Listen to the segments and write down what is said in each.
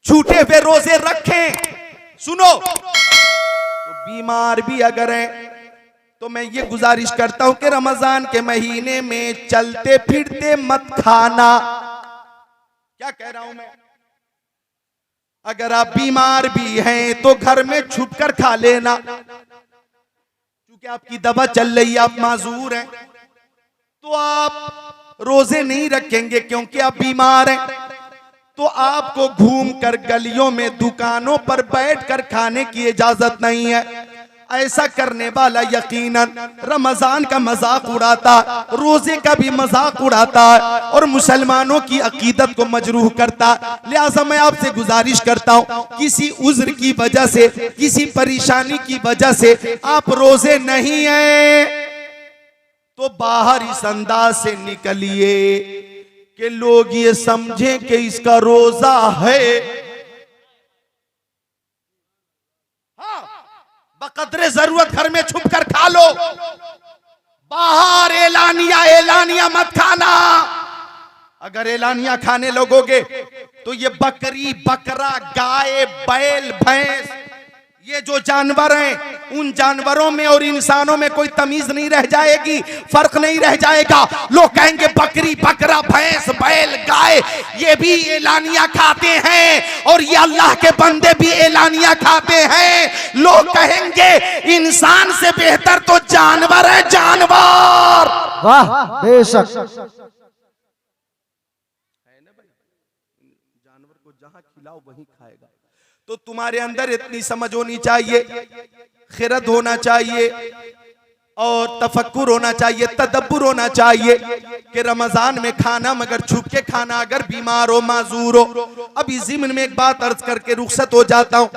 छूटे हुए रोजे रखें। सुनो, तो बीमार भी अगर है तो मैं ये गुजारिश करता हूं कि रमजान के महीने में चलते फिरते मत खाना। क्या कह रहा हूं मैं? अगर आप बीमार भी हैं तो घर में छुप कर खा लेना, क्योंकि आपकी दवा चल रही है, आप माजूर हैं, तो आप रोजे नहीं रखेंगे क्योंकि आप बीमार हैं। तो आपको घूमकर गलियों में दुकानों पर बैठकर खाने की इजाजत नहीं है। ऐसा करने वाला यकीनन रमजान का मजाक उड़ाता, रोजे का भी मजाक उड़ाता और मुसलमानों की अकीदत को मजरूह करता। लिहाजा मैं आपसे गुजारिश करता हूं, किसी उज्र की वजह से, किसी परेशानी की वजह से आप रोजे नहीं हैं तो बाहर इस अंदाज से निकलिए कि लोग ये समझें कि इसका रोजा है। हाँ, बकदरे जरूरत घर में छुप कर खा लो, बाहर एलानिया एलानिया मत खाना। अगर एलानिया खाने लगोगे तो ये बकरी, बकरा, गाय, बैल, भैंस, ये जो जानवर हैं, उन जानवरों में और इंसानों में कोई तमीज नहीं रह जाएगी, फर्क नहीं रह जाएगा। लोग कहेंगे बकरी, बकरा, भैंस, बैल, गाय ये भी एलानिया खाते हैं और ये अल्लाह के बंदे भी एलानिया खाते हैं। लोग कहेंगे इंसान से बेहतर तो जानवर है, जानवर। वाह, बेशक। जानवर को जहां खिलाओ वहीं खाएगा। तो तुम्हारे अंदर इतनी समझ होनी चाहिए, खिरत होना चाहिए और तफक्कुर होना चाहिए, तदब्बुर होना चाहिए कि रमजान में खाना मगर छुप के खाना, अगर बीमार हो, माजूर हो। अब इस ज़िम्न में एक बात अर्ज करके रुखसत हो जाता हूं।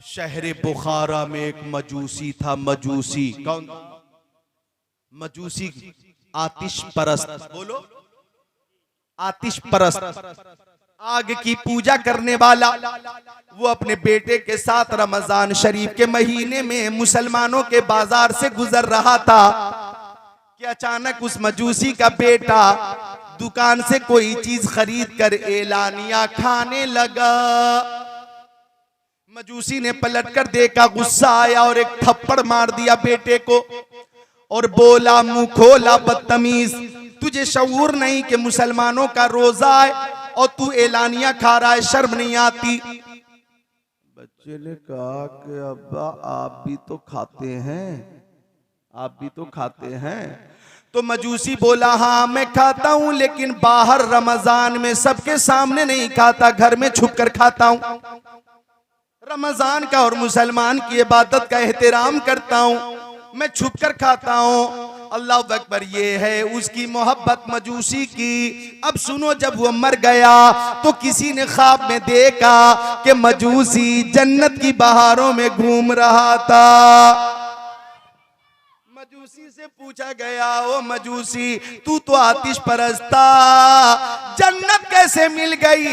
शहर बुखारा में एक मजूसी था। मजूसी कौन? मजूसी आतिश परस्त। बोलो, आतिश परस्त, आग की पूजा करने वाला। वो अपने बेटे के साथ रमजान शरीफ के महीने में मुसलमानों के बाजार से गुजर रहा था कि अचानक उस मजूसी का बेटा दुकान से कोई चीज खरीद कर एलानिया खाने लगा। मजूसी ने पलटकर देखा, गुस्सा आया और एक थप्पड़ मार दिया बेटे को और बोला, मुंह खोला बदतमीज, तुझे शऊर नहीं कि मुसलमानों का रोजा है और तू एलानिया खा रहा है, शर्म नहीं आती? बच्चे ने कहा कि अब्बा आप भी तो खाते हैं, आप भी तो खाते हैं। तो मजूसी बोला, हाँ मैं खाता हूं, लेकिन बाहर रमजान में सबके सामने नहीं खाता, घर में छुप कर खाता हूं। रमजान का और मुसलमान की इबादत का एहतराम करता हूं, मैं छुप कर खाता हूं। अल्लाह अकबर, ये है उसकी मोहब्बत मजूसी की। अब सुनो, जब वो मर गया तो किसी ने ख्वाब में देखा कि मजूसी जन्नत की बहारों में घूम रहा था। मजूसी से पूछा गया, ओ मजूसी तू तो आतिश परस्त था, जन्नत कैसे मिल गई?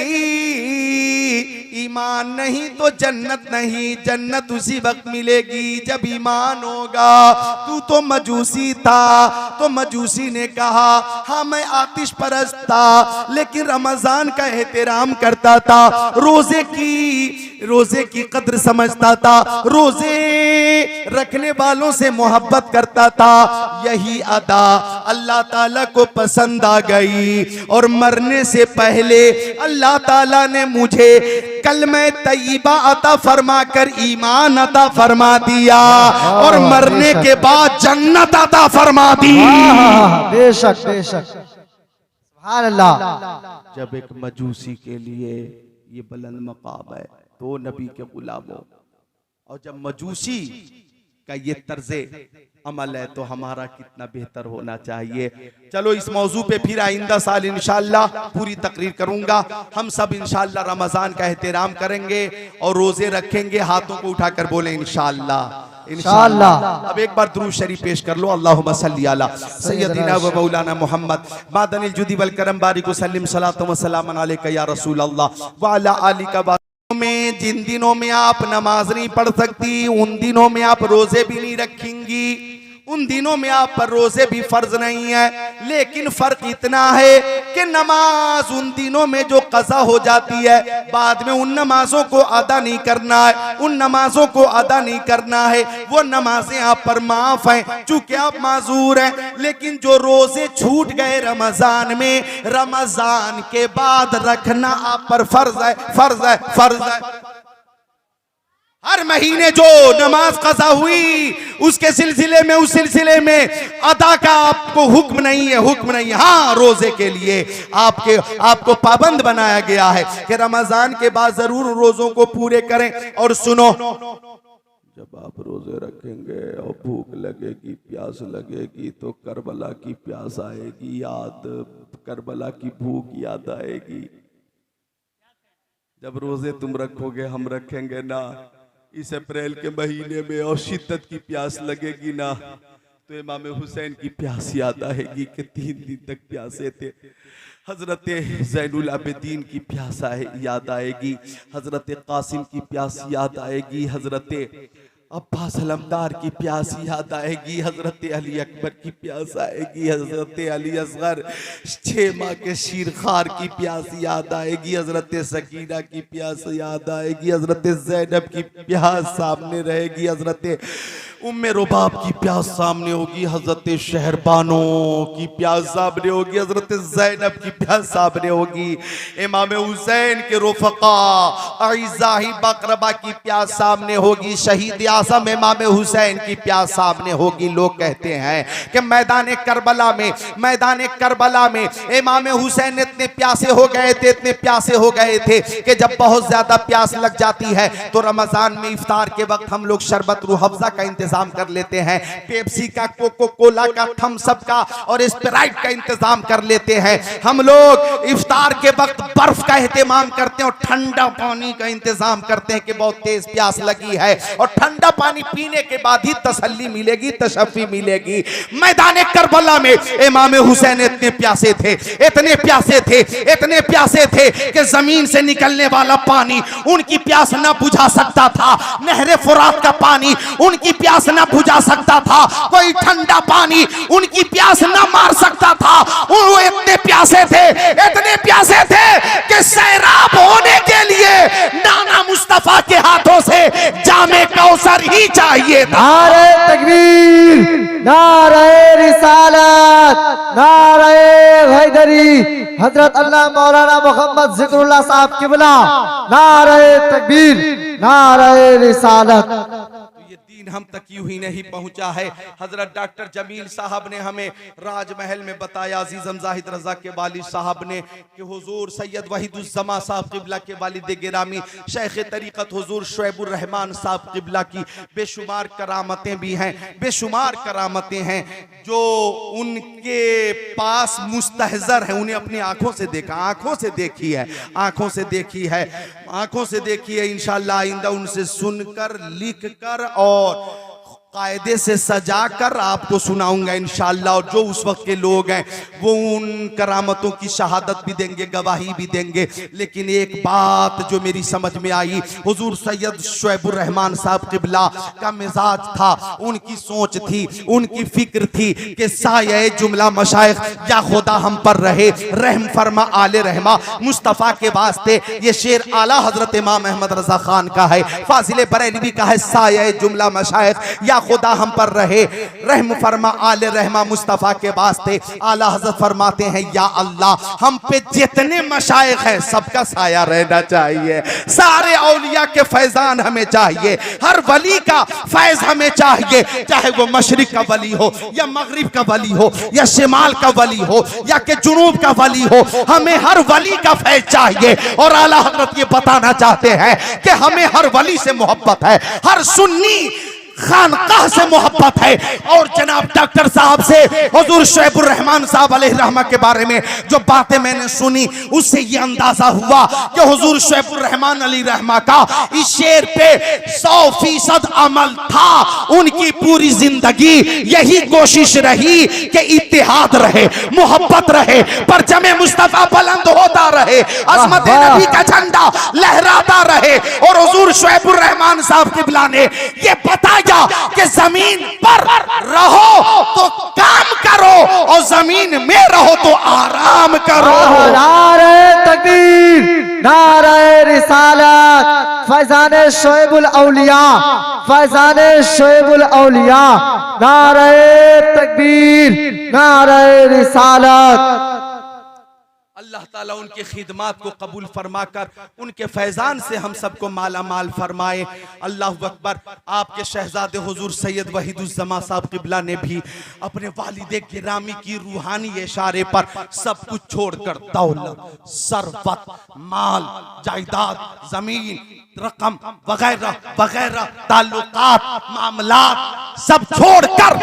ईमान नहीं तो जन्नत नहीं, जन्नत उसी वक्त मिलेगी जब ईमान होगा। तू तो मजूसी था। तो मजूसी ने कहा, हाँ मैं आतिश परस्त था, लेकिन रमजान का एहतराम करता था, रोजे की कद्र समझता था, रोजे रखने वालों से मोहब्बत करता था। यही अदा अल्लाह ताला को पसंद आ गई और मरने से पहले अल्लाह ताला ने मुझे कलमे तय्यबा अता फरमा कर ईमान अता फरमा दिया और मरने के बाद जन्नत अता फरमा दी। बेशक बेशक, सुभान अल्लाह। जब एक मजूसी के लिए ये बुलंद मकाम है तो नबी के गुलामों, और जब मजूसी का ये तर्जे अमल है तो हमारा कितना बेहतर होना चाहिए। चलो इस मौजू पे फिर आइंदा साल इंशाअल्लाह पूरी तकरीर करूंगा। हम सब इंशाअल्लाह रमजान का एहतराम करेंगे और रोजे रखेंगे। हाथों को उठाकर बोले इंशाअल्लाह, इंशाअल्लाह। अब एक बार दुरूद शरीफ पेश कर लो। अल्लाहुम्मा सल्ली अला सय्यदिना व मौलाना मुहम्मद मादनिल जुदी वल करम बारिक वसल्लिम सलातो व सलामन अलैका या रसूल अल्लाह व अला आलिका में। जिन दिनों में आप नमाज नहीं पढ़ सकती उन दिनों में आप रोजे भी नहीं रखेंगी, उन दिनों में आप पर रोजे भी फर्ज नहीं है, लेकिन फर्क इतना है कि नमाज उन दिनों में जो कज़ा हो जाती है, बाद में उन नमाजों को अदा नहीं करना है, उन नमाजों को अदा नहीं करना है, वो नमाजें आप पर माफ हैं चूंकि आप माजूर हैं। लेकिन जो रोजे छूट गए रमजान में, रमजान के बाद रखना आप पर फर्ज है, फर्ज है, फर्ज है। हर महीने जो नमाज कज़ा हुई उसके सिलसिले में, उस सिलसिले में अदा का आपको हुक्म नहीं है, हुक्म नहीं है। हाँ, रोजे के लिए आपको पाबंद बनाया गया है कि रमजान के बाद जरूर रोजों को पूरे करें। और सुनो, जब आप रोजे रखेंगे और भूख लगेगी, प्यास लगेगी, तो करबला की प्यास आएगी, याद करबला की भूख याद आएगी। जब रोजे तुम रखोगे, हम रखेंगे ना, इस अप्रैल के महीने में और शिद्दत की प्यास लगेगी ना, तो इमाम हुसैन की प्यास याद आएगी कि 3 दिन तक प्यासे थे। हजरत ज़ैनुल आबिदीन की प्यास याद आएगी, हजरत कासिम की प्यास याद आएगी, हजरत अब्बास अलमदार की प्यास याद आएगी, हजरत अली अकबर की प्यास आएगी, हजरत अली असगर 6 माह के शीरखार की प्यास याद आएगी, हजरत सकीना की प्यास याद आएगी, हजरत ज़ैनब की प्यास सामने रहेगी, हजरत उम्मे रुबाब की प्यास सामने होगी, हजरत शहरबानो की प्यास सामने होगी, हजरत ज़ैनब की प्यास सामने होगी, इमाम हुसैन के रुफ़क़ा अइज़ाही बकरबा की प्यास सामने होगी, शहीद आज़म इमाम हुसैन की प्यास सामने होगी। लोग कहते हैं कि मैदान करबला में इमाम हुसैन इतने प्यासे हो गए थे, इतने प्यासे हो गए थे कि जब बहुत ज्यादा प्यास लग जाती है तो रमजान में इफ्तार के वक्त हम लोग शरबत रूह अफ़ज़ा का इंतजाम कर लेते हैं, पेप्सी का, कोको कोला का, थम्स अप का और स्प्राइट का इंतजाम कर लेते हैं। हम लोग इफ्तार के वक्त बर्फ का एहतमाम करते हैं और ठंडा पानी का इंतजाम करते हैं कि बहुत तेज प्यास लगी है और ठंडा पानी पीने के बाद ही तसल्ली मिलेगी, तशफ़ी मिलेगी। मैदान करबला में इमाम हुसैन इतने प्यासे थे, इतने प्यासे थे, इतने प्यासे थे कि जमीन से निकलने वाला पानी उनकी प्यास न बुझा सकता था, नहरे फुरात का पानी उनकी प्यास न बुझा सकता था, कोई ठंडा पानी उनकी प्यास न मार सकता था। वो इतने प्यासे थे, इतने प्यासे थे कि सैराब होने के लिए नाना मुस्तफा के हाथों से जामे कौसर ही चाहिए था। नारे तकबीर, नारे रिसालत, नारे हैदरी, हजरत अल्लाह मौलाना मोहम्मद जिक्रुल्लाह साहब किबला, नारे तकबीर, नारे रिसालत। ये दीन हम तक यूं ही नहीं पहुंचा है। हजरत डॉक्टर जमील साहब ने हमें राजमहल में बताया, अजीजम जाहिद रजा के वालिद साहब ने, कि हुजूर सैयद वहीदुज़्ज़मा साहब किबला के वालिद गिरामी शेख तरीक़त हुजूर शुएबुर रहमान साहब किबला की बेशुमार करामतें भी हैं, बेशुमार करामतें हैं जो उनके पास मुस्तहज़र है। उन्हें अपनी आंखों से देखा, आंखों से देखी है, आंखों से देखी है, आंखों से देखी है। इंशाअल्लाह आइंदा उनसे सुनकर, लिख कर और कायदे से सजा कर आपको सुनाऊंगा इंशाअल्लाह। और जो उस वक्त के लोग हैं वो उन करामतों की शहादत भी देंगे, गवाही भी देंगे। लेकिन एक बात जो मेरी समझ में आई, हुजूर सैयद शुएबुर रहमान साहब किबला का मिजाज था, उनकी सोच थी, उनकी फिक्र थी कि साये जुमला मशाइख या खुदा हम पर रहे, रहम फरमा आले रहमा मुस्तफ़ा के वास्ते। ये शेर आला हजरत इमाम अहमद रजा खान का है, फाजिल बरेलवी का है, साये जुमला मशाइख या खुदा हम पर रहे, रहम फरमा आले रहमा मुस्तफ़ा के वास्ते। आला हज़रत फरमाते हैं, या अल्लाह हम पे जितने मशाइख हैं सबका साया रहना चाहिए, सारे औलिया के फैजान हमें चाहिए, हर वली का फैज हमें चाहिए, चाहे वो मशरिक का वली हो या मगरिब का वली हो या शिमाल का वली हो या के जुनूब का वली हो, हमें हर वली का फैज चाहिए। और आला हज़रत ये बताना चाहते हैं कि हमें हर वली से मोहब्बत है, हर सुन्नी खानकाह से मोहब्बत है। और जनाब डॉक्टर साहब से हुजूर शुएबुर रहमान साहब अलैहि रहमा के बारे में जो बातें मैंने सुनी, उससे ये अंदाजा हुआ कि हुजूर शुएबुर रहमान अलैहि रहमा का इस शेर पे 100% अमल था। उनकी पूरी जिंदगी यही कोशिश रही कि इत्तेहाद रहे, मोहब्बत रहे, परचम मुस्तफा बुलंद होता रहे, अज़मत नबी का झंडा लहराता रहे। रहे और हुजूर शुएबुर रहमान साहब क़िबला ने ये बताया कि जमीन पर रहो तो काम करो और जमीन में रहो तो आराम करो। नारे तकबीर, नारे रिसालत, फैजान शोएबुल औलिया, फैजान शोएबुल औलिया, नारे तकबीर, नारे रिसालत। अल्लाह ताला उनके खिदमात को कबूल फरमाकर उनके फैजान से हम सबको माला माल फरमाए। अल्लाह अकबर। आपके शहजादे हुजूर सैयद वहीदुज़्ज़मा साहब क़िबला ने भी अपने वालिदे गिरामी की रूहानी इशारे पर सब कुछ छोड़कर दौलत, सरवत, माल, जायदाद, जमीन, रकम वगैरह वगैरह ताल्लुकात, मामलात सब छोड़कर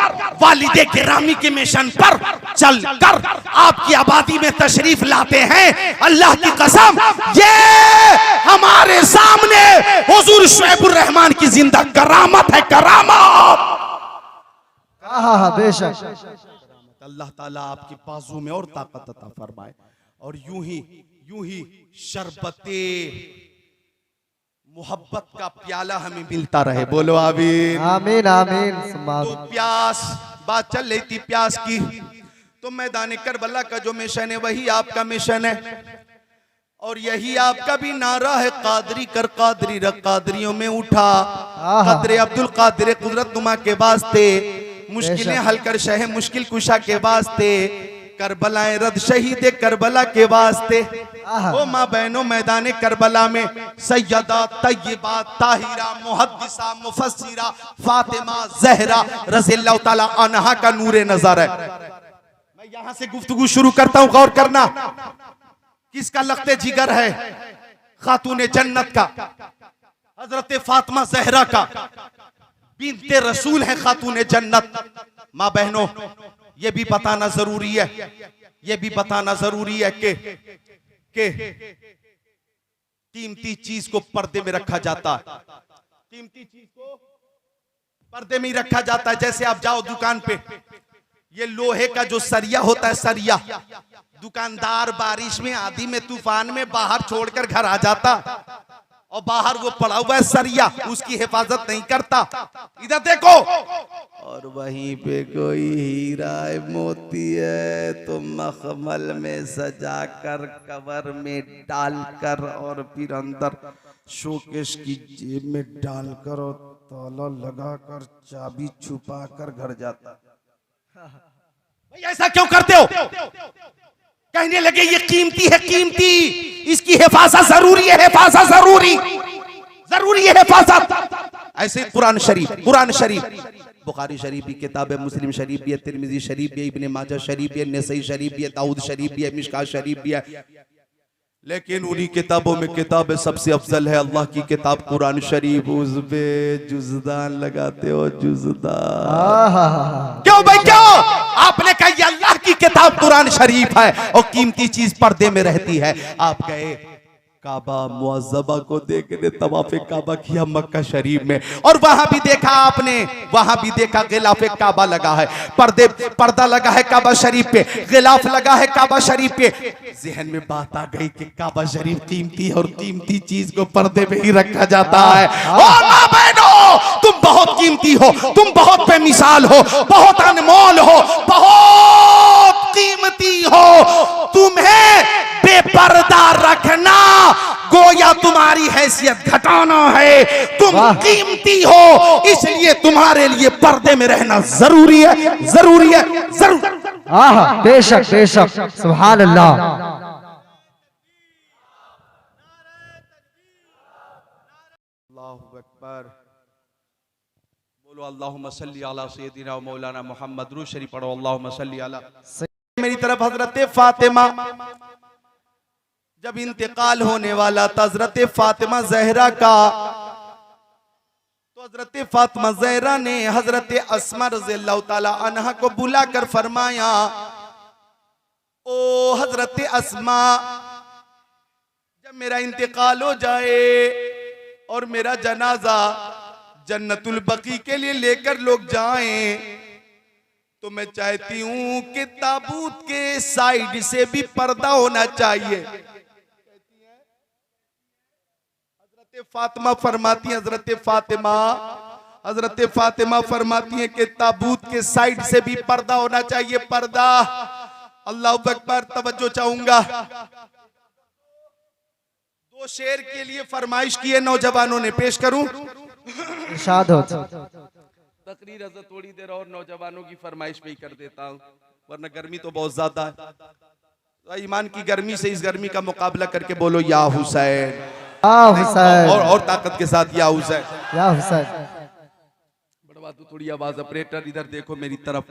वालिदे गिरामी के मिशन पर चलकर आपकी आबादी में तशरीफ लाते हैं। अल्लाह की कसम, ये हमारे सामने हुजूर शुएबुर रहमान की जिंदा करामत है, करामत। बेशक। अल्लाह ताला आपकी बाजू में और ताकत अता फरमाए और यूं ही शरबते मोहब्बत का प्याला हमें मिलता रहे। बोलो आमीन, आमीन, आमीन। तो प्यास, बात चल रही थी प्यास की, तो मैदान करबला का जो मिशन है वही आपका मिशन है और यही आपका भी नारा है, कादरी कर कादरी रख कादरियों में उठा, कदरे अब्दुल कादिर कुदरत नुमा के वास्ते, मुश्किलें हल कर शह मुश्किल कुशा के वास्ते, करबलाए रद शहीद करबला के वास्ते। ओ माँ बहनों, मैदान करबला में सैयदा तय्यबा ताहिरा मुहद्दिसा मुफस्सिरा फातिमा ज़हरा रज़ियल्लाहु ताला अन्हा का नूरे नजर है। मैं यहां से गुफ्तगू शुरू करता हूं, गौर करना। किसका लख्ते जिगर है? खातूने जन्नत का, हजरत फातिमा ज़हरा का, बिन्ते रसूल है खातूने जन्नत। माँ बहनों, ये भी बताना जरूरी है, ये भी बताना जरूरी है कि कीमती चीज को पर्दे में रखा जाता है, कीमती चीज को पर्दे में ही रखा जाता है। जैसे आप जाओ दुकान पे, ये लोहे का जो सरिया होता है, सरिया दुकानदार बारिश में, आंधी में, तूफान में बाहर छोड़कर घर आ जाता और बाहर वो पड़ा हुआ है सरिया, उसकी हिफाजत नहीं करता। इधर देखो, और वहीं पे कोई हीरा मोती है तो मखमल में सजाकर कवर में डालकर और फिर अंदर शोकेश की जेब में डालकर और ताला लगाकर चाबी छुपाकर घर जाता। भाई ऐसा क्यों करते हो? कहने लगे ये कीमती है, कीमती, इसकी हिफाजत जरूरी है, हिफाजत जरूरी है, हिफाजत। ऐसे कुरान शरीफ बुखारी शरीफ भी किताब है, मुस्लिम शरीफ भी है, तिरमिजी शरीफ भी है, इब्ने माजा शरीफ भी है, नसई शरीफ भी है, दाऊद शरीफ भी है, मिशकात शरीफ भी है। लेकिन उन्हीं किताबों में किताब सबसे अफजल है अल्लाह की किताब कुरान शरीफ। उसपे जुज़दान लगाते हो, जुज़दान। क्यों भाई क्यों? आपने कहा ये अल्लाह की किताब कुरान शरीफ है और कीमती चीज पर्दे में रहती है। आप गए काबा मुअज़्ज़बा को देखने, तवाफ़े काबा किया मक्का शरीफ में, और वहां भी देखा आपने, वहां भी देखा गिलाफे काबा लगा है, पर्दा लगा है काबा शरीफ पे, गिलाफ लगा है काबा शरीफ पे। ज़हन में बात आ गई कि काबा शरीफ कीमती है और कीमती चीज को पर्दे में ही रखा जाता है। और माँ बहनों, तुम बहुत कीमती हो, तुम बहुत बेमिसाल हो, बहुत अनमोल हो, बहुत कीमती हो। तुम्हें बेपर्दा रखना गोया तुम्हारी हैसियत घटाना है। तुम कीमती हो, इसलिए तुम्हारे लिए पर्दे में रहना जरूरी है, जरूरी है, जरूर। बेशक बेशक, सुभान अल्लाह। अल्लाहु अकबर। बोलो अल्लाहुम्मा सल्ली अला सय्यदिना व मौलाना मुहम्मद। रूह शरीफ पढ़ो, अल्लाहुम्मा सल्ली अला। मेरी तरफ हजरत फातिमा जब इंतकाल होने वाला था हजरत फातिमा ज़हरा का, तो हजरत फातिमा ज़हरा ने हजरत अस्मा रज़ियल्लाहु ताला अन्हा को बुलाकर फरमाया, ओ हजरत अस्मा, जब मेरा इंतकाल हो जाए और मेरा जनाजा जन्नतुल बकी के लिए लेकर लोग जाएं, तो मैं चाहती हूं कि ताबूत के साइड से भी पर्दा होना चाहिए। हजरत फातिमा फरमाती हैं कि ताबूत के साइड से भी पर्दा होना चाहिए, पर्दा। अल्लाह अकबर। तवज्जो चाहूंगा, दो शेर के लिए फरमाइश की है नौजवानों ने, पेश करूं? इरशाद हो। तकरीर हजरत थोड़ी देर और नौजवानों की फरमाइश पे ही कर देता हूं, वरना गर्मी तो बहुत ज्यादा है। तो ईमान की गर्मी से इस गर्मी का मुकाबला करके बोलो या हुसैन, और ताकत के साथ या हुसैन, या हुसैन। बढ़वा दो थोड़ी आवाज, ऑपरेटर इधर देखो मेरी तरफ।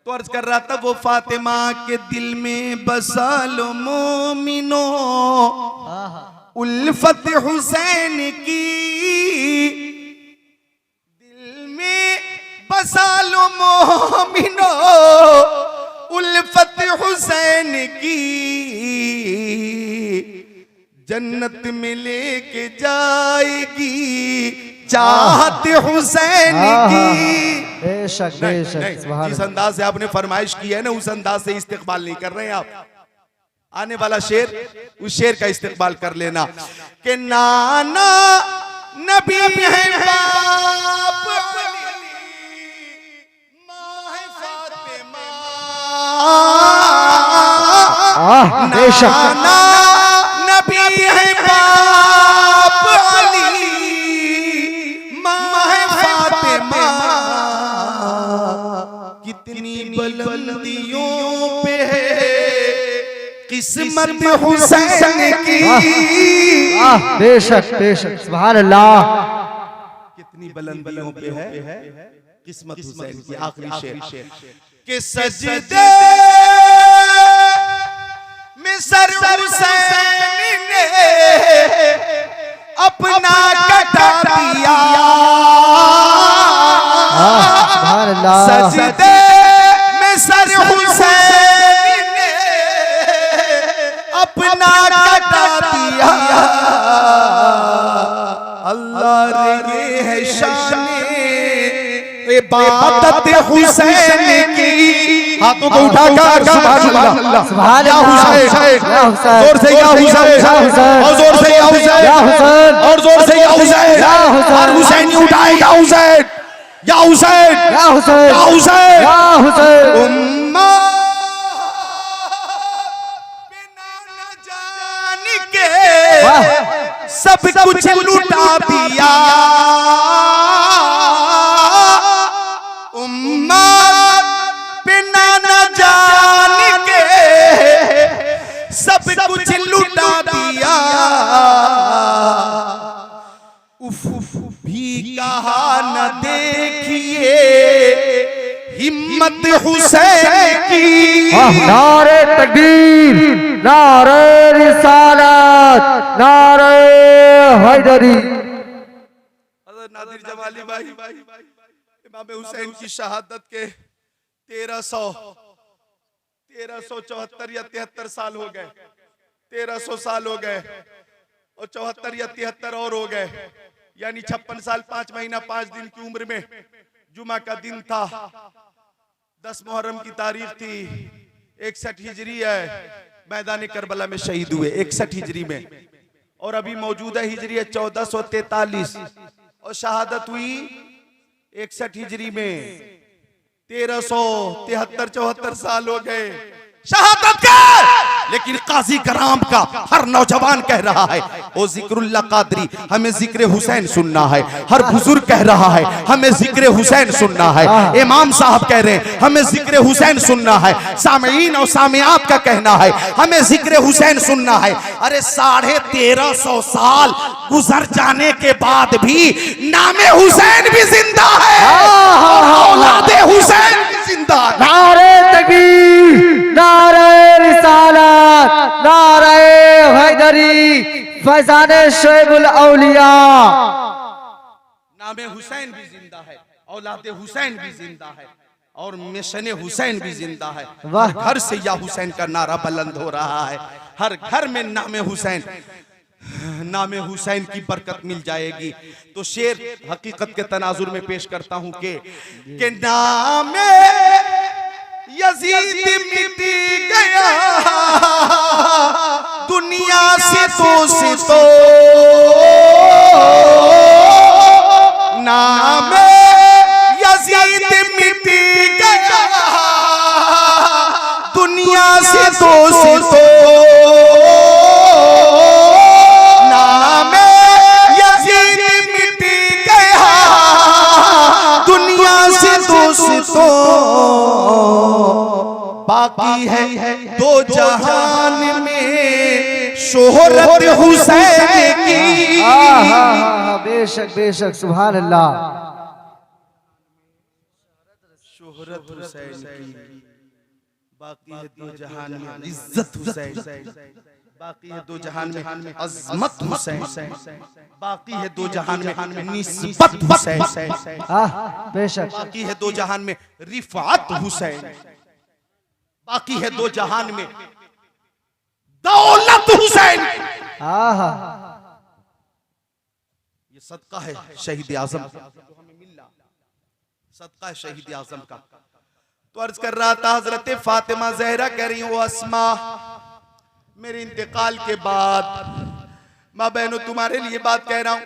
तो अर्ज कर रहा था, वो फातिमा के दिल में बसा लो मोमिनो उल्फत हुसैन की, दिल में बसा लो मोमिनो उल्फत हुसैन की, जन्नत में लेके जाएगी चाहत हुसैन की। बेशक बेशक, सुभान जिस अंदाज से आपने फरमाइश की है ना, उस अंदाज से इस्तेकबाल नहीं कर रहे हैं आप। आने वाला शेर, उस शेर का इस्तेकबाल कर लेना कि नाना नबी है, बाप माँ है फातिमा, बेशक नाना नबी है, बाप अली, माँ है फातिमा। कितनी बुलंदियों पे है किस्मत हुसैन की। बेशक बेशक, सुभान अल्लाह। कितनी बुलंदियों पे है किस्मत हुसैन की। आखिरी शेर के सजदे में सर हुसैन ने अपना कटा दिया, सुभान अल्लाह। सजदे में सर हुसैन ने अपना कटा दिया। अल्लाह रे है शान इबादत हुसैन की। हाथों को उठाकर सुभान अल्लाह, सुभान या हुसैन, जोर से या हुसैन, और जोर से या हुसैन, और जोर से या हुसैन, और हुसैन ही उठाएगा हुसैन, या हुसैन, या हुसैन, या हुसैन, या हुसैन। उम्मा बिना न जान के सब कुछ लुटा दिया, उम्मा बिना न जान के सब कुछ लुटा दिया। उफ भी कहा न देखिए हिम्मत हुसैन की। नारे तकबीर, नारे रिसालत, नारे हैदरी। नादिर जमाली भाई, इमाम हुसैन की शहादत के 1374 या 73 साल हो गए, 1300 साल हो गए, और 74 या 73 और हो गए, यानी 56 साल 5 महीना 5 दिन की उम्र में। जुमा का दिन था, 10 मुहर्रम की तारीख थी, 61 हिजरी है, मैदान करबला में शहीद हुए 61 हिजरी में, और अभी मौजूदा हिजरी है 1443, और शहादत हुई 61 हिजरी में। 1373-74 साल हो गए शहादत के, लेकिन काजी कराम का हर नौजवान कह रहा है ओ जिक्रुल्लाह कादरी, हमें जिक्र हुसैन सुनना है। हर बुजुर्ग कह रहा है हमें जिक्र हुसैन सुनना है। इमाम साहब कह रहे हैं हमें जिक्र हुसैन सुनना है। सामीन और सामियात का कहना है हमें जिक्र हुसैन सुनना है। अरे 1350 साल गुजर जाने के बाद भी नामे हुसैन भी जिंदा है, औलादे हुसैन भी जिंदा है। नारे तकबीर, नारे रिसालत, नारे हैदरी, फैजाने शोएबुल औलिया। नामे हुसैन भी जिंदा है, औलादे हुसैन भी जिंदा है, और मिशन हुसैन भी जिंदा है। वाह। हर घर से या हुसैन का नारा बुलंद हो रहा है, हर घर में नामे हुसैन, नामे हुसैन की बरकत मिल जाएगी। तो शेर हकीकत के तनाजुर में पेश करता हूं कि नामे यजीद मिट गया दुनिया से तो शोहरत हुसैन की, बेशक बेशक सुभान अल्लाह। शोहरत हुसैन की, बाकी है दो जहान में इज्जत हुसैन, बाकी है दो जहान में अजमत हुसैन, बाकी है दो जहान में निस्बत हुसैन, बेशक बाकी है दो जहान में रिफात हुसैन, बाकी है दो जहान में दौलत हुसैन। ये सदका है शहीद आजम का, सदका है शहीद आजम का। तो अर्ज कर रहा था हजरत फातिमा जहरा कह रही हूँ, अस्मा मेरे इंतकाल के बाद, माँ बहनों तुम्हारे लिए बात कह रहा हूं,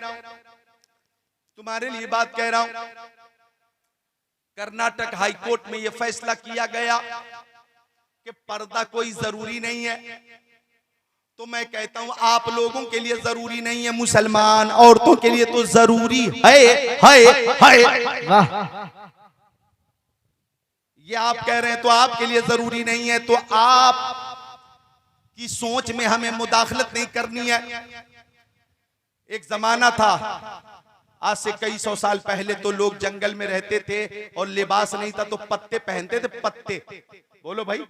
तुम्हारे लिए बात कह रहा हूं। कर्नाटक हाई कोर्ट में यह फैसला किया गया कि पर्दा कोई जरूरी नहीं है। तो मैं कहता हूं आप लोगों के लिए जरूरी नहीं है, मुसलमान औरतों के लिए तो जरूरी है। ये आप कह रहे हैं तो आपके लिए जरूरी नहीं है, तो आप की सोच में हमें मुदाखलत नहीं करनी है। एक जमाना था, आज से कई सौ साल पहले, तो लोग जंगल में रहते थे और लिबास नहीं था तो पत्ते पहनते थे। पत्ते बोलो भाई,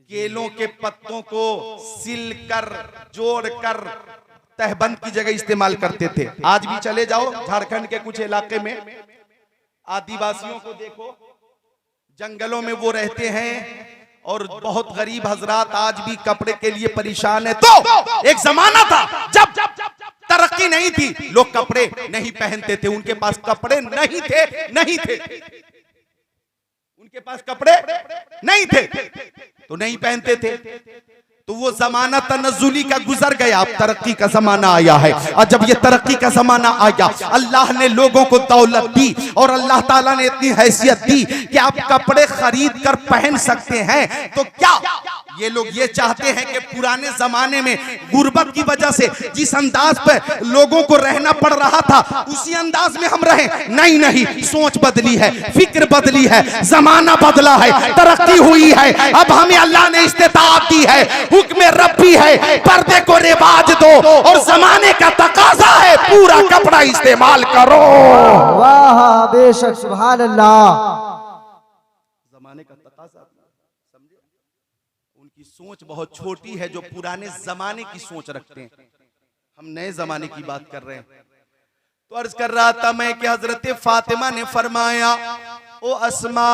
केलों के पत्तों को सिलकर जोड़कर तहबंद की जगह इस्तेमाल करते थे। आज भी चले जाओ झारखंड के कुछ इलाके में, आदिवासियों को देखो, जंगलों में वो रहते हैं और बहुत गरीब हजरात आज भी कपड़े के लिए परेशान है। तो एक जमाना था जब तरक्की नहीं थी, लोग कपड़े नहीं पहनते थे, उनके पास कपड़े नहीं थे, उनके पास कपड़े नहीं थे तो नहीं पहनते थे। तो वो जमाना तनज़्ज़ुली का गुजर गया, अब तरक्की का जमाना आया है। और जब ये तरक्की का जमाना आया, अल्लाह ने लोगों को दौलत दी और अल्लाह ताला ने इतनी हैसियत दी कि आप कपड़े खरीद कर पहन सकते हैं। तो क्या ये लोग ये चाहते हैं कि पुराने जमाने में गुर्बत की वजह से जिस अंदाज पे लोगों को रहना पड़ रहा था उसी अंदाज में हम रहें? नहीं नहीं, सोच बदली है, फिक्र बदली है, जमाना बदला है, तरक्की हुई है। अब हमें अल्लाह ने इस्तिताअत दी है, हुक्म रब्बी है, पर्दे को रिवाज दो और जमाने का तकाजा है, पूरा कपड़ा इस्तेमाल करो। वाह बेशक सुभान अल्लाह। जमाने का तकाजा, समझे? उनकी सोच बहुत छोटी है जो पुराने जमाने की सोच रखते हैं, हम नए जमाने की बात कर रहे हैं। तो अर्ज कर रहा था मैं कि हजरत फातिमा ने फरमाया, ओ अस्मा,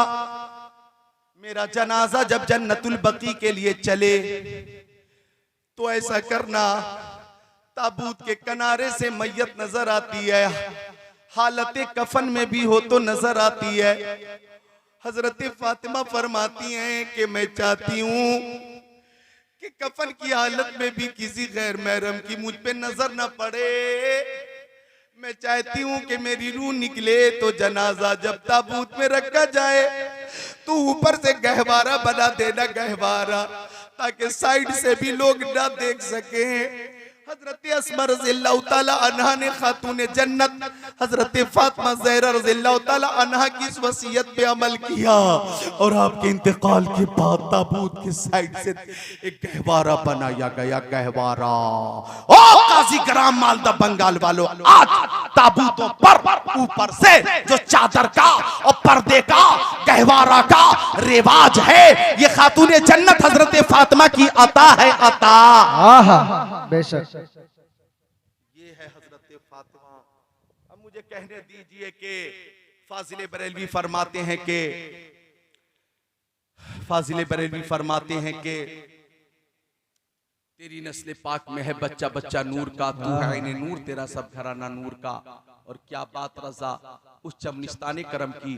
मेरा जनाजा जब जन्नतुल बकी के लिए चले तो ऐसा करना, ताबूत के किनारे से मैयत नजर आती है, हालत कफन में भी हो तो नजर आती है। हजरत फातिमा फरमाती हैं कि मैं चाहती हूं कि कफन की हालत में भी किसी गैर महरम की मुझ पे नजर न पड़े। मैं चाहती हूँ कि मेरी रूह निकले तो जनाजा जब ताबूत में रखा जाए तो ऊपर से गहवारा बना देना, गहवारा, ताकि साइड से भी लोग ना देख सके। हजरत अस्मा रज़ियल्लाहु ताला अन्हा ने खातूने जन्नत हजरत फातिमा ज़हरा रज़ियल्लाहु ताला अन्हा की इस वसीयत पे अमल किया और आपके इंतकाल के बाद ताबूत के साइड से एक गहवारा बनाया गया। गहवारा, ओ काजी ग्राम मालदा बंगाल वालों, आज ताबूतों पर ऊपर से जो चादर का और पर्दे का, गहवारा का रिवाज है, ये खातूने जन्नत हजरत फातिमा की अता है, अता। बेशक ये है हजरत फातिमा। अब मुझे कहने दीजिए कि फाजिले बरेलवी फरमाते हैं कि, फाजिले बरेलवी फरमाते हैं कि तेरी नस्ल पाक में है बच्चा बच्चा नूर का, तू है आईने नूर, तेरा सब घराना नूर का। और क्या बात रजा उस चमनिस्ताने करम की,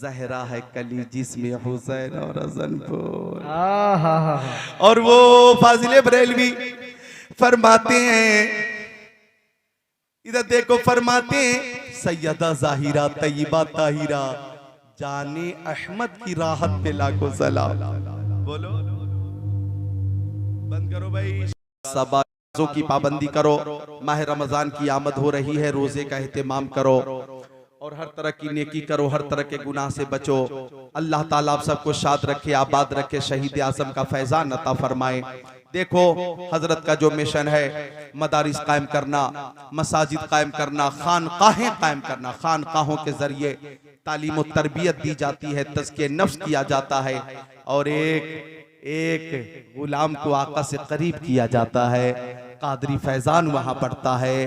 जहरा है कली जिसमें हुसैन और हसनपुर। और वो फाजिले बरेलवी फरमाते हैं, इधर देखो, फरमाते हैं सैयदा जाहिरा तय्यबा ताहिरा जाने अहमद की राहत पे लाखों सलाम। बोलो, बंद करो भाई, सबाजों की पाबंदी करो, माह रमजान की आमद हो रही है, रोजे का एहतमाम करो और हर तरह की नेकी करो, हर तरह के गुनाह से बचो। अल्लाह ताला आप सबको शाद रखे, आबाद रखे, शहीद आज़म का फैजान अता फरमाए। देखो हजरत का जो मिशन है, मदारिस कायम करना, मसाजिद कायम करना, खानकाहें कायम करना, खानकाहों के जरिए तालीम और तरबियत दी जाती है, तज़किए नफ्स किया जाता है और एक गुलाम को आका से करीब किया जाता है। कादरी फैजान वहां पढ़ता है।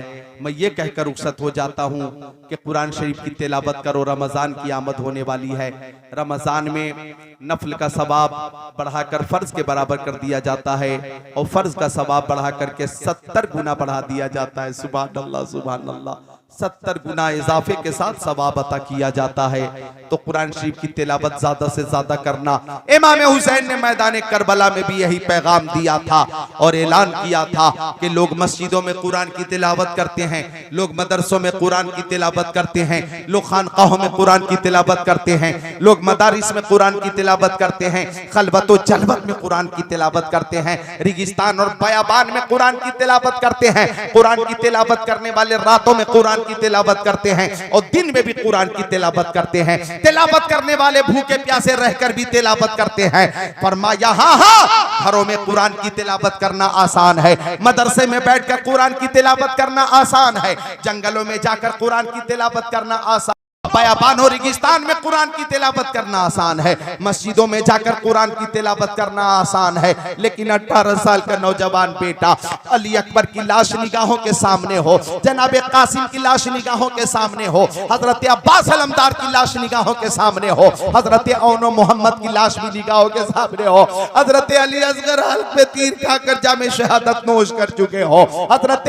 मैं ये कहकर रुखसत हो जाता हूँ कि कुरान शरीफ की तिलावत करो, रमजान की आमद होने वाली है। रमजान में नफल का सवाब बढ़ाकर फर्ज के बराबर कर दिया जाता है और फर्ज का सवाब बढ़ा करके 70 गुना बढ़ा दिया जाता है। सुभान अल्लाह, सुभान अल्लाह। 70 गुना इजाफे के साथ सवाब अता किया जाता है। तो कुरान शरीफ की तिलावत ज्यादा से ज्यादा करना। इमाम हुसैन ने मैदान करबला में भी यही पैगाम दिया था और ऐलान किया था कि लोग मस्जिदों में कुरान की तिलावत करते हैं, लोग मदरसों में कुरान की तिलावत करते हैं, लोग खानकाहों में कुरान की तिलावत करते हैं, लोग मदारिस में कुरान की तिलावत करते हैं, खलवत और जलवत में कुरान की तिलावत करते हैं, रेगिस्तान और बयाबान में कुरान की तिलावत करते हैं। कुरान की तिलावत करने वाले रातों में कुरान की तिलावत करते हैं और दिन में भी कुरान की तिलावत करते हैं। तिलावत करने वाले भूखे प्यासे रहकर भी तिलावत करते हैं। फरमाया हाँ, घरों में कुरान की तिलावत करना आसान है, मदरसे में बैठकर कुरान की तिलावत करना आसान है, जंगलों में जाकर कुरान की तिलावत करना आसान, बयाबान और रेगिस्तान में कुरान की तिलावत करना आसान है, मस्जिदों में जाकर कुरान की तिलावत करना आसान है। लेकिन 18 साल का नौजवान बेटा अली अकबर की लाश निगाहों के सामने हो, जनाब कासिम की लाश निगाहों के सामने हो, हजरत अब्बास अलमदार की लाश निगाहों के सामने हो, हजरत औनो मोहम्मद की लाश भी निगाहों के सामने हो, हजरत अली असगर हल्क में तीर खाकर जामे शहादत नोश कर चुके हो, हजरत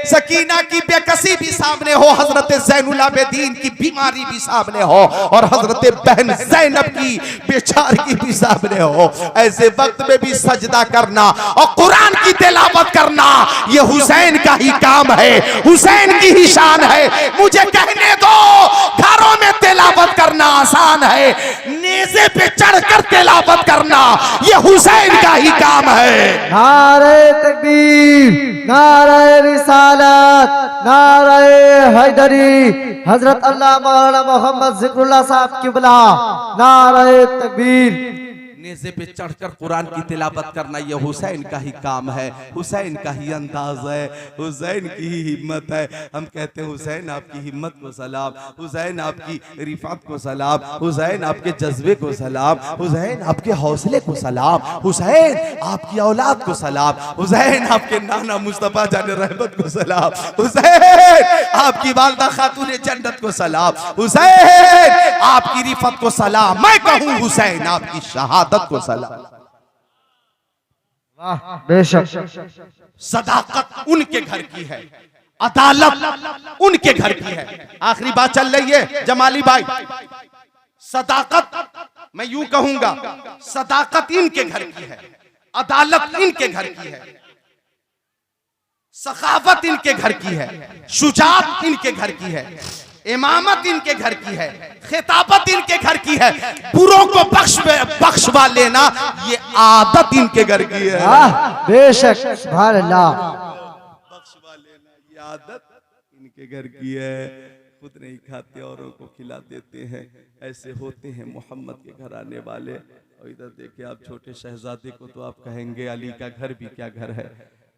सकीना की बेकसी भी सामने हो, हजरत ज़ैनुल आबिदीन की बीमारी भी सामने हो और हजरत बहन ज़ैनब की बेचारगी भी सामने हो। ऐसे वक्त में भी सजदा करना और कुरान की तिलावत करना ये हुसैन का ही काम है, हुसैन की ही शान है। मुझे कहने दो, घरों में तिलावत करना आसान है, नेज़े पे चढ़कर तिलावत करना ये हुसैन का ही काम है। नारे तकबीर, नारे रिसालत, नारे हैदरी, हजरत अल्लाह मौलाना मोहम्मद जिक्रुल्लाह साहब किबला, नारे तकबीर। नेज़े पे चढ़कर कुरान की तिलावत करना ये हुसैन का ही काम है, हुसैन का ही अंदाज है, हुसैन की ही हिम्मत है। हम कहते हैं हुसैन आपकी हिम्मत को सलाम, हुसैन आपकी रिफात को सलाम, हुसैन आपके जज्बे को सलाम, हुसैन आपके हौसले को सलाम, हुसैन आपकी औलाद को सलाम, हुसैन आपके नाना मुस्तफा जान रहमत को सलाम, हुसैन आपकी वालदा खातून जन्नत को सलाम, हुसैन आपकी रिफत को सलाम। मैं कहूँ हुसैन आपकी शहादत को सलाम। वाह, बेशक। सदाकत उनके घर की है, अदालत उनके घर की है। आखिरी बात चल रही है जमाली भाई, सदाकत मैं यूं कहूंगा, सदाकत इनके घर की है, अदालत इनके घर की है, सखावत इनके घर की है, शुजाअत इनके घर की है, इमामत इनके घर की है, खिताबत इनके घर की है, बुरों को बख्शवा लेना ये आदत इनके घर की है। बेशक, सुभान अल्लाह। बख्शवा लेना ये आदत इनके घर की है। खुद नहीं खाते, औरों को खिला देते हैं। ऐसे होते हैं मोहम्मद के घर आने वाले। और इधर देखिए आप छोटे शहजादे को तो आप कहेंगे अली का घर भी क्या घर है,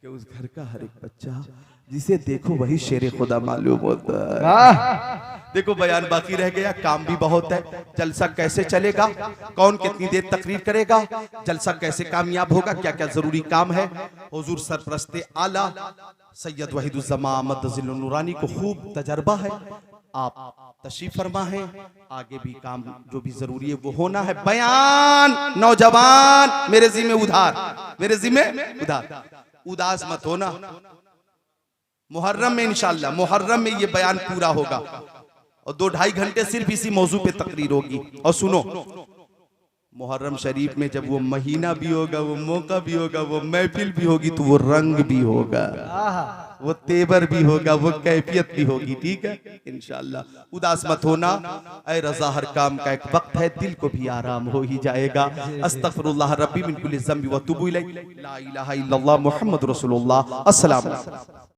कि उस घर का हर एक बच्चा जिसे देखो वही शेर खुदा मालूम होता है। देखो बयान बाकी रह गया, काम भी बहुत है। जलसा कैसे चलेगा, कौन कितनी देर तकरीर करेगा, जलसा कैसे कामयाब होगा, क्या क्या जरूरी काम है। हुजूर सरपरस्ते आला सैयद वहीदुज़्ज़मा मद्दज़िल नूरानी को खूब तजर्बा है। आप तशरीफ फरमा है, आगे भी काम जो भी जरूरी है वो होना है। बयान नौजवान मेरे जिम्मे उधार, मेरे जिम्मे उधार, उदास मत होना। मुहर्रम में इंशाअल्लाह, मुहर्रम में ये बयान पूरा होगा और 2-2.5 घंटे सिर्फ इसी मौजू पे तकरीर होगी। और सुनो, मुहर्रम शरीफ में जब वो महीना भी होगा, वो मौका भी होगा, वो महफिल भी होगी, तो वो रंग भी होगा, वो तेवर भी होगा, वो कैफियत भी होगी। ठीक है इंशाअल्लाह, उदास मत होना। ऐ रज़ा, हर काम का एक वक्त है, दिल को भी आराम हो ही जाएगा। अस्तगफिरुल्लाह रब्बी मिन कुल्ली ज़ंबि व तुबू इलैहि, ला इलाहा इल्लल्लाह मुहम्मद रसूलुल्लाह। अस्सलाम वालेकुम।